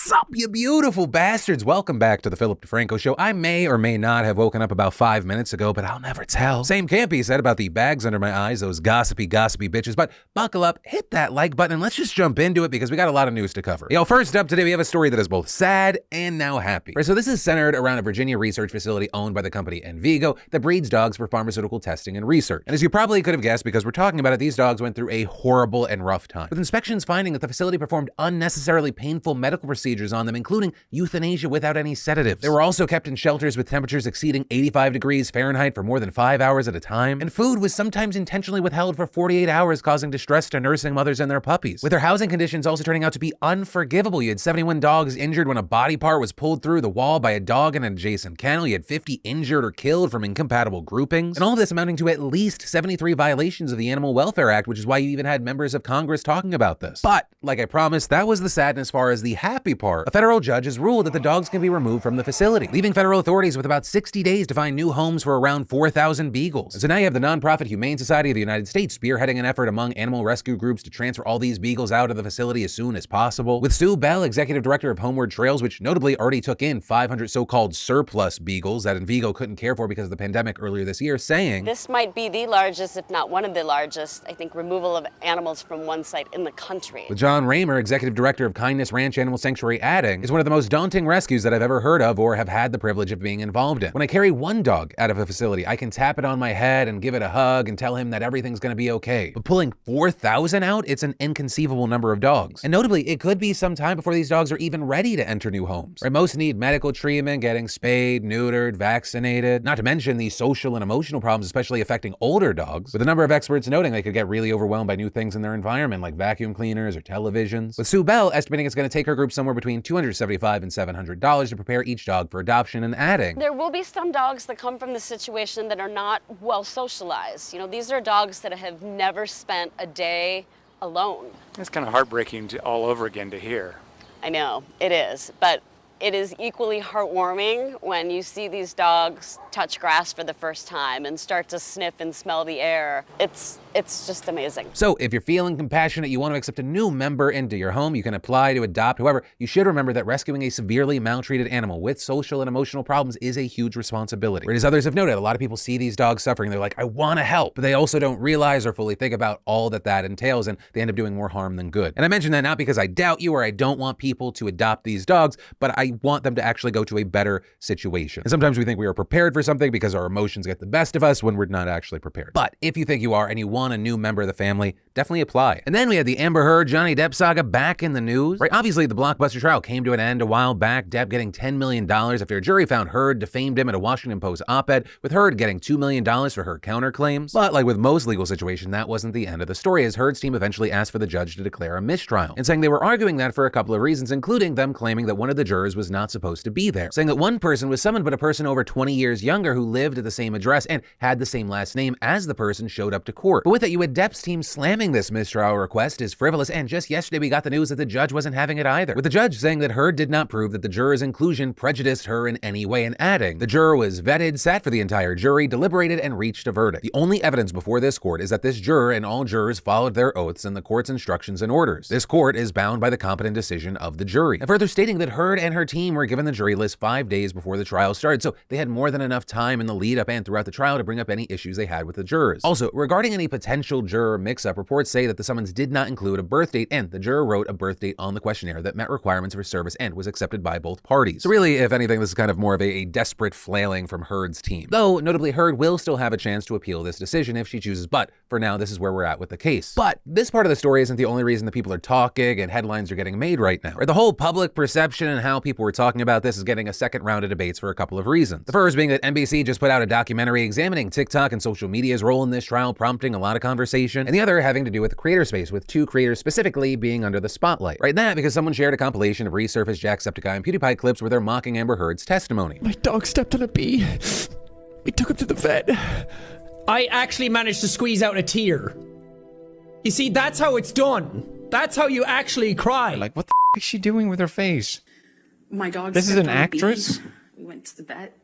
Sup, you beautiful bastards? Welcome back to the DeFranco Show. I may or may not have woken up about 5 minutes ago, but I'll never tell. Same can't be said about the bags under my eyes, those gossipy bitches, but buckle up, hit that like button, and let's just jump into it because we got a lot of news to cover. Yo, first up today, we have a story that is both sad and now happy. Right, so this is centered around a Virginia research facility owned by the company Envigo that breeds dogs for pharmaceutical testing and research. And as you probably could have guessed, because we're talking about it, these dogs went through a horrible and rough time, with inspections finding that the facility performed unnecessarily painful medical procedures on them, including euthanasia without any sedatives. They were also kept in shelters with temperatures exceeding 85 degrees Fahrenheit for more than 5 hours at a time, and food was sometimes intentionally withheld for 48 hours, causing distress to nursing mothers and their puppies. With their housing conditions also turning out to be unforgivable. You had 71 dogs injured when a body part was pulled through the wall by a dog in an adjacent kennel. You had 50 injured or killed from incompatible groupings, and all of this amounting to at least 73 violations of the Animal Welfare Act, which is why you even had members of Congress talking about this. But, like I promised, that was the sad as far as the happy part. A federal judge has ruled that the dogs can be removed from the facility, leaving federal authorities with about 60 days to find new homes for around 4,000 Beagles. And so now you have the nonprofit Humane Society of the United States spearheading an effort among animal rescue groups to transfer all these Beagles out of the facility as soon as possible, with Sue Bell, executive director of Homeward Trails, which notably already took in 500 so-called surplus Beagles that Envigo couldn't care for because of the pandemic earlier this year, saying, "This might be the largest, if not one of the largest, I think, removal of animals from one site in the country." With John Raymer, executive director of Kindness Ranch Animal Sanctuary, adding, "It's one of the most daunting rescues that I've ever heard of or have had the privilege of being involved in. When I carry one dog out of a facility, I can tap it on my head and give it a hug and tell him that everything's gonna be okay. But pulling 4,000 out, it's an inconceivable number of dogs. And notably, it could be some time before these dogs are even ready to enter new homes. Right? Most need medical treatment, getting spayed, neutered, vaccinated, not to mention the social and emotional problems, especially affecting older dogs, with a number of experts noting they could get really overwhelmed by new things in their environment, like vacuum cleaners or televisions. With Sue Bell estimating it's gonna take her group somewhere between $275 and $700 to prepare each dog for adoption, and adding, "There will be some dogs that come from this situation that are not well socialized. You know, these are dogs that have never spent a day alone." It's kind of heartbreaking all over again to hear. I know, it is, but it is equally heartwarming when you see these dogs touch grass for the first time and start to sniff and smell the air. It's just amazing. So if you're feeling compassionate, you want to accept a new member into your home, you can apply to adopt. However, you should remember that rescuing a severely maltreated animal with social and emotional problems is a huge responsibility. As others have noted, a lot of people see these dogs suffering, they're like, I want to help, but they also don't realize or fully think about all that entails, and they end up doing more harm than good. And I mention that not because I doubt you or I don't want people to adopt these dogs, but I want them to actually go to a better situation. And sometimes we think we are prepared for something because our emotions get the best of us when we're not actually prepared. But if you think you are and you want a new member of the family, definitely apply. And then we had the Amber Heard Johnny Depp saga back in the news. Right, obviously the blockbuster trial came to an end a while back, Depp getting $10 million after a jury found Heard defamed him in a Washington Post op-ed, with Heard getting $2 million for her counterclaims. But like with most legal situations, that wasn't the end of the story, as Heard's team eventually asked for the judge to declare a mistrial, and saying they were arguing that for a couple of reasons, including them claiming that one of the jurors was not supposed to be there, saying that one person was summoned but a person over 20 years younger who lived at the same address and had the same last name as the person showed up to court. But with it, you had Depp's team slamming this mistrial request as frivolous, and just yesterday we got the news that the judge wasn't having it either, with the judge saying that Heard did not prove that the juror's inclusion prejudiced her in any way, and adding, the juror was vetted, sat for the entire jury, deliberated, and reached a verdict. The only evidence before this court is that this juror and all jurors followed their oaths and the court's instructions and orders. This court is bound by the competent decision of the jury. And further stating that Heard and her team were given the jury list 5 days before the trial started, so they had more than enough time in the lead up and throughout the trial to bring up any issues they had with the jurors. Also, regarding any potential juror mix-up, reports say that the summons did not include a birth date, and the juror wrote a birth date on the questionnaire that met requirements for service and was accepted by both parties. So really, if anything, this is kind of more of a desperate flailing from Heard's team. Though, notably, Heard will still have a chance to appeal this decision if she chooses, but for now, this is where we're at with the case. But this part of the story isn't the only reason that people are talking and headlines are getting made right now. Or the whole public perception and how people were talking about this is getting a second round of debates for a couple of reasons. The first being that NBC just put out a documentary examining TikTok and social media's role in this trial, prompting a lot of conversation, and the other having to do with the creator space, with two creators specifically being under the spotlight. Right, that because someone shared a compilation of resurfaced JackSepticEye and PewDiePie clips where they're mocking Amber Heard's testimony. My dog stepped on a bee. We took him to the vet. I actually managed to squeeze out a tear. You see, that's how it's done. That's how you actually cry. Like, what the f is she doing with her face? My dog. This is an actress? We went to the vet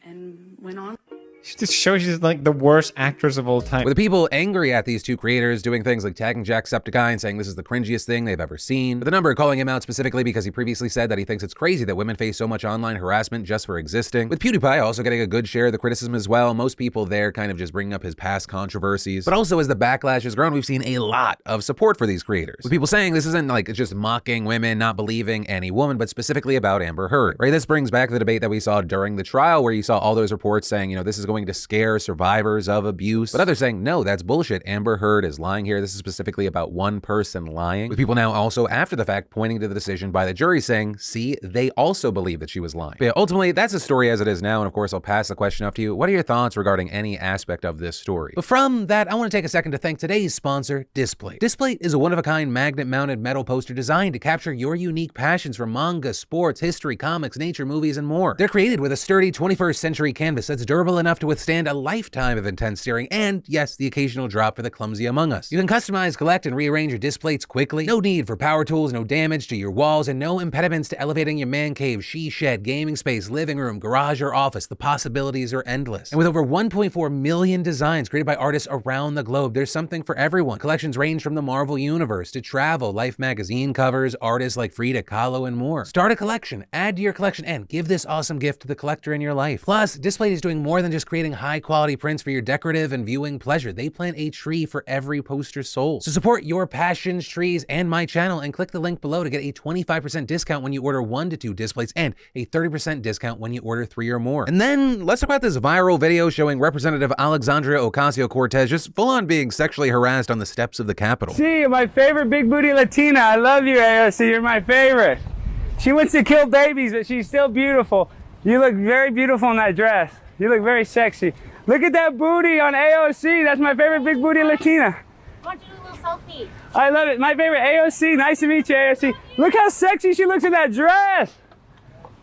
and went on. She just shows she's like the worst actress of all time. With the people angry at these two creators doing things like tagging JackSepticEye and saying this is the cringiest thing they've ever seen. With the number calling him out specifically because he previously said that he thinks it's crazy that women face so much online harassment just for existing. With PewDiePie also getting a good share of the criticism as well. Most people there kind of just bringing up his past controversies. But also as the backlash has grown, we've seen a lot of support for these creators. With people saying this isn't like just mocking women, not believing any woman, but specifically about Amber Heard. Right? This brings back the debate that we saw during the trial where you saw all those reports saying, you know, this is going to scare survivors of abuse. But others saying, no, that's bullshit. Amber Heard is lying here. This is specifically about one person lying. With people now also after the fact pointing to the decision by the jury saying, see, they also believe that she was lying. But yeah, ultimately, that's the story as it is now. And of course, I'll pass the question off to you. What are your thoughts regarding any aspect of this story? But from that, I want to take a second to thank today's sponsor, Displate. Displate is a one-of-a-kind magnet-mounted metal poster designed to capture your unique passions from manga, sports, history, comics, nature, movies, and more. They're created with a sturdy 21st century canvas that's durable enough to withstand a lifetime of intense staring and, yes, the occasional drop for the clumsy among us. You can customize, collect, and rearrange your displays quickly. No need for power tools, no damage to your walls, and no impediments to elevating your man cave, she shed, gaming space, living room, garage, or office. The possibilities are endless. And with over 1.4 million designs created by artists around the globe, there's something for everyone. Collections range from the Marvel Universe to travel, Life magazine covers, artists like Frida Kahlo, and more. Start a collection, add to your collection, and give this awesome gift to the collector in your life. Plus, Displate is doing more than just creating high-quality prints for your decorative and viewing pleasure. They plant a tree for every poster sold. So support your passions, trees, and my channel, and click the link below to get a 25% discount when you order 1 to 2 displays and a 30% discount when you order 3 or more. And then let's talk about this viral video showing Representative Alexandria Ocasio-Cortez just full-on being sexually harassed on the steps of the Capitol. See, my favorite big booty Latina. I love you, AOC. You're my favorite. She wants to kill babies, but she's still beautiful. You look very beautiful in that dress. You look very sexy. Look at that booty on AOC. That's my favorite big booty Latina. I want to do a little selfie. I love it. My favorite AOC. Nice to meet you, AOC. Look how sexy she looks in that dress.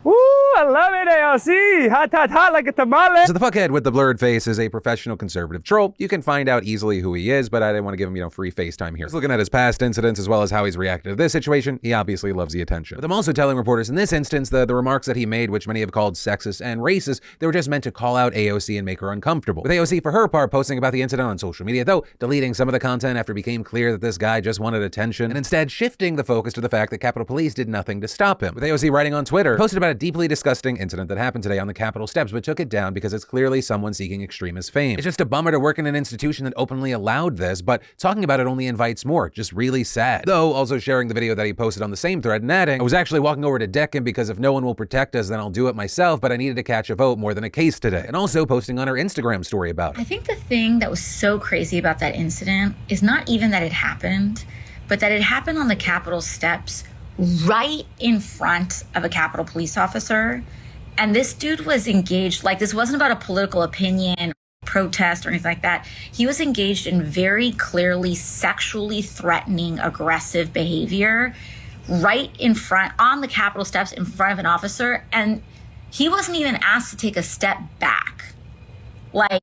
Woo, I love it, AOC. Hot, hot, hot like a tamale. So the fuckhead with the blurred face is a professional conservative troll. You can find out easily who he is, but I didn't want to give him, free FaceTime here. Just looking at his past incidents as well as how he's reacted to this situation, he obviously loves the attention. But I'm also telling reporters in this instance the remarks that he made, which many have called sexist and racist, they were just meant to call out AOC and make her uncomfortable. With AOC, for her part, posting about the incident on social media, though deleting some of the content after it became clear that this guy just wanted attention, and instead shifting the focus to the fact that Capitol Police did nothing to stop him. With AOC writing on Twitter, posted about a deeply disgusting incident that happened today on the Capitol steps, but took it down because it's clearly someone seeking extremist fame. It's just a bummer to work in an institution that openly allowed this, but talking about it only invites more. Just really sad. Though also sharing the video that he posted on the same thread and adding, I was actually walking over to deck him because if no one will protect us, then I'll do it myself, but I needed to catch a vote more than a case today. And also posting on her Instagram story about it. I think the thing that was so crazy about that incident is not even that it happened, but that it happened on the Capitol steps right in front of a Capitol police officer. And this dude was engaged, like this wasn't about a political opinion, protest, or anything like that. He was engaged in very clearly sexually threatening, aggressive behavior right in front, on the Capitol steps in front of an officer. And he wasn't even asked to take a step back. Like,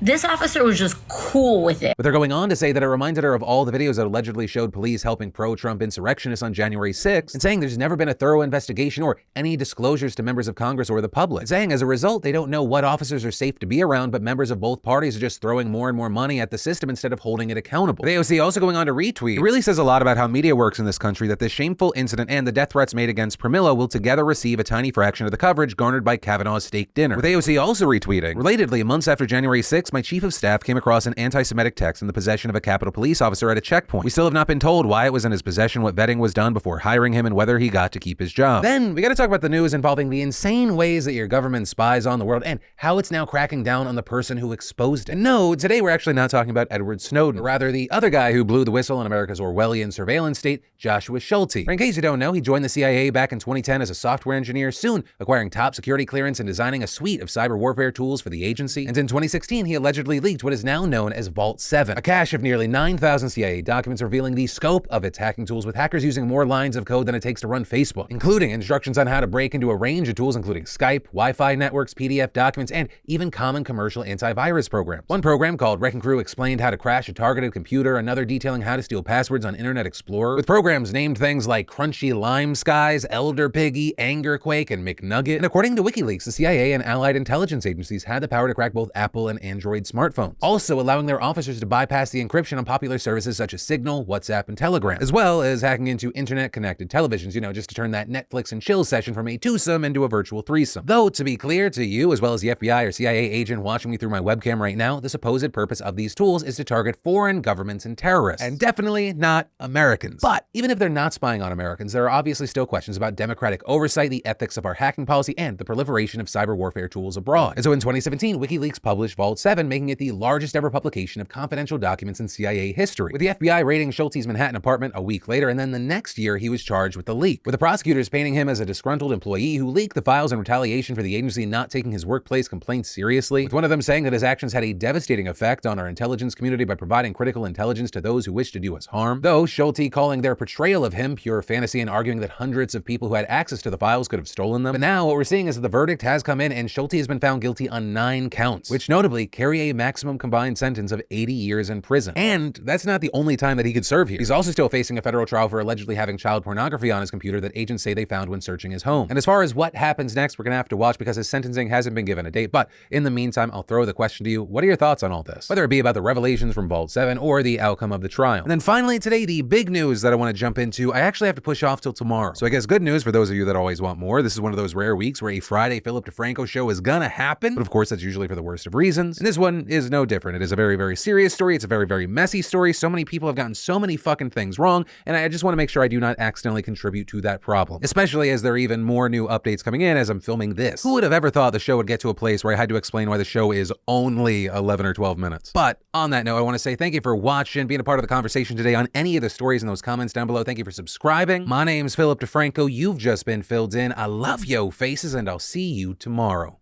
this officer was just cool with it. But they're going on to say that it reminded her of all the videos that allegedly showed police helping pro-Trump insurrectionists on January 6th, and saying there's never been a thorough investigation or any disclosures to members of Congress or the public. And saying as a result, they don't know what officers are safe to be around, but members of both parties are just throwing more and more money at the system instead of holding it accountable. With AOC also going on to retweet, it really says a lot about how media works in this country that this shameful incident and the death threats made against Pramila will together receive a tiny fraction of the coverage garnered by Kavanaugh's steak dinner. With AOC also retweeting, relatedly, months after January 6th, my chief of staff came across an anti-Semitic text in the possession of a Capitol Police officer at a checkpoint. We still have not been told why it was in his possession, what vetting was done before hiring him, and whether he got to keep his job. Then we got to talk about the news involving the insane ways that your government spies on the world and how it's now cracking down on the person who exposed it. And no, today we're actually not talking about Edward Snowden, but rather the other guy who blew the whistle on America's Orwellian surveillance state, Joshua Schulte. In case you don't know, he joined the CIA back in 2010 as a software engineer, soon acquiring top security clearance and designing a suite of cyber warfare tools for the agency. And in 2016, he allegedly leaked what is now known as Vault 7, a cache of nearly 9,000 CIA documents revealing the scope of its hacking tools, with hackers using more lines of code than it takes to run Facebook, including instructions on how to break into a range of tools including Skype, Wi-Fi networks, PDF documents, and even common commercial antivirus programs. One program called Wrecking Crew explained how to crash a targeted computer, another detailing how to steal passwords on Internet Explorer, with programs named things like Crunchy Lime Skies, Elder Piggy, Angerquake, and McNugget. And according to WikiLeaks, the CIA and allied intelligence agencies had the power to crack both Apple and Android smartphones, also allowing their officers to bypass the encryption on popular services such as Signal, WhatsApp, and Telegram, as well as hacking into internet-connected televisions, just to turn that Netflix and chill session from a twosome into a virtual threesome. Though, to be clear to you, as well as the FBI or CIA agent watching me through my webcam right now, the supposed purpose of these tools is to target foreign governments and terrorists, and definitely not Americans. But even if they're not spying on Americans, there are obviously still questions about democratic oversight, the ethics of our hacking policy, and the proliferation of cyber warfare tools abroad. And so in 2017, WikiLeaks published Vault 7, making it the largest ever publication of confidential documents in CIA history, with the FBI raiding Schulte's Manhattan apartment a week later, and then the next year he was charged with the leak, with the prosecutors painting him as a disgruntled employee who leaked the files in retaliation for the agency not taking his workplace complaints seriously, with one of them saying that his actions had a devastating effect on our intelligence community by providing critical intelligence to those who wish to do us harm, though Schulte calling their portrayal of him pure fantasy and arguing that hundreds of people who had access to the files could have stolen them. But now what we're seeing is that the verdict has come in and Schulte has been found guilty on 9 counts, which notably carry a maximum combined sentence of 80 years in prison. And that's not the only time that he could serve here. He's also still facing a federal trial for allegedly having child pornography on his computer that agents say they found when searching his home. And as far as what happens next, we're gonna have to watch because his sentencing hasn't been given a date. But in the meantime, I'll throw the question to you. What are your thoughts on all this? Whether it be about the revelations from Vault 7 or the outcome of the trial. And then finally today, the big news that I want to jump into, I actually have to push off till tomorrow. So I guess good news for those of you that always want more. This is one of those rare weeks where a Friday Philip DeFranco show is gonna happen. But of course, that's usually for the worst of reasons. And this one is no different. It is a very, very serious story. It's a very, very messy story. So many people have gotten so many fucking things wrong. And I just want to make sure I do not accidentally contribute to that problem, especially as there are even more new updates coming in as I'm filming this. Who would have ever thought the show would get to a place where I had to explain why the show is only 11 or 12 minutes? But on that note, I want to say thank you for watching, being a part of the conversation today on any of the stories in those comments down below. Thank you for subscribing. My name's Philip DeFranco. You've just been filled in. I love yo faces, and I'll see you tomorrow.